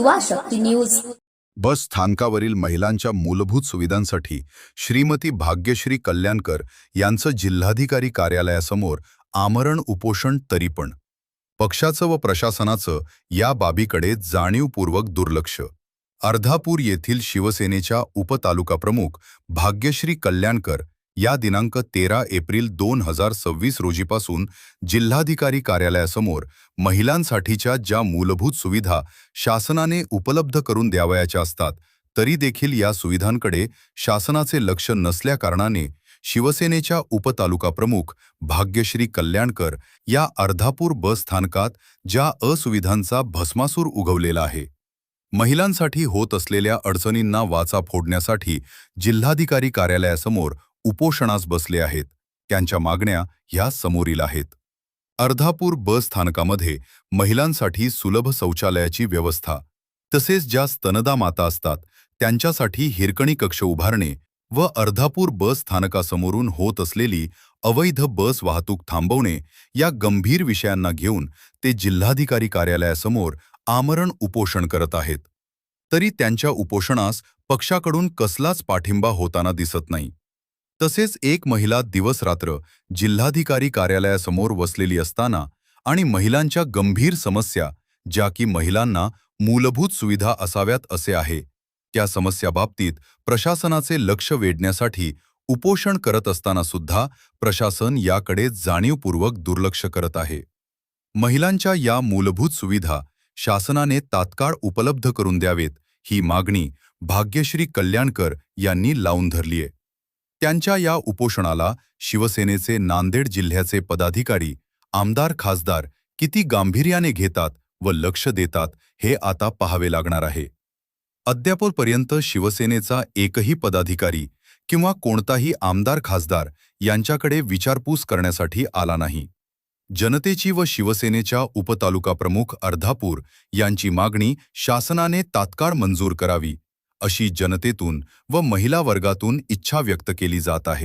युवा शक्ती न्यूज। बस स्थानकावरील महिलांच्या मूलभूत सुविधांसाठी श्रीमती भाग्यश्री कल्याणकर यांचं जिल्हाधिकारी कार्यालयासमोर आमरण उपोषण, तरी पण पक्षाचं व प्रशासनाचं या बाबीकडे जाणीवपूर्वक दुर्लक्ष। अर्धापूर येथील शिवसेनेच्या उपतालुकाप्रमुख भाग्यश्री कल्याणकर या दिनांक 13 एप्रिल 2026 रोजीपासून जिल्हाधिकारी कार्यालयासमोर महिलांसाठीच्या ज्या मूलभूत सुविधा शासनाने उपलब्ध करून द्यावयाच्या असतात, तरी देखील या सुविधांकडे शासनाचे लक्ष नसल्याकारणाने शिवसेनेच्या उपतालुकाप्रमुख भाग्यश्री कल्याणकर या अर्धापूर बस स्थानकात ज्या असुविधांचा भस्मासूर उगवलेला आहे, महिलांसाठी होत असलेल्या अडचणींना वाचा फोडण्यासाठी जिल्हाधिकारी कार्यालयासमोर उपोषणास बसले आहेत। त्यांच्या मागण्या ह्या समोरील आहेत। अर्धापूर बस स्थानकामध्ये महिलांसाठी सुलभ शौचालयाची व्यवस्था, तसेच ज्या स्तनदा माता असतात त्यांच्यासाठी हिरकणी कक्ष उभारणे व अर्धापूर बस स्थानकासमोरून होत असलेली अवैध बस वाहतूक थांबवणे या गंभीर विषयांना घेऊन ते जिल्हाधिकारी कार्यालयासमोर आमरण उपोषण करत आहेत। तरी त्यांच्या उपोषणास पक्षाकडून कसलाच पाठिंबा होताना दिसत नाही। तसेच एक महिला दिवसरात्र जिल्हाधिकारी कार्यालयासमोर वसलेली असताना आणि महिलांच्या गंभीर समस्या, ज्या की महिलांना मूलभूत सुविधा असाव्यात असे आहे, त्या समस्याबाबतीत प्रशासनाचे लक्ष वेधण्यासाठी उपोषण करत असताना सुद्धा प्रशासन याकडे जाणीवपूर्वक दुर्लक्ष करत आहे। महिलांच्या या मूलभूत सुविधा शासनाने तात्काळ उपलब्ध करून द्यावेत, ही मागणी भाग्यश्री कल्याणकर यांनी लावून धरली आहे। त्यांच्या या उपोषणाला शिवसेनेचे नांदेड जिल्ह्याचे पदाधिकारी, आमदार, खासदार किती गांभीर्याने घेतात व लक्ष देतात हे आता पाहावे लागणार आहे। अद्यापपर्यंत शिवसेनेचा एकही पदाधिकारी किंवा कोणताही आमदार, खासदार यांच्याकडे विचारपूस करण्यासाठी आला नाही। जनतेची व शिवसेनेच्या उपतालुकाप्रमुख अर्धापूर यांची मागणी शासनाने तात्काळ मंजूर करावी, अशी जनतेतून व महिला वर्गातून इच्छा व्यक्त केली जात आहे।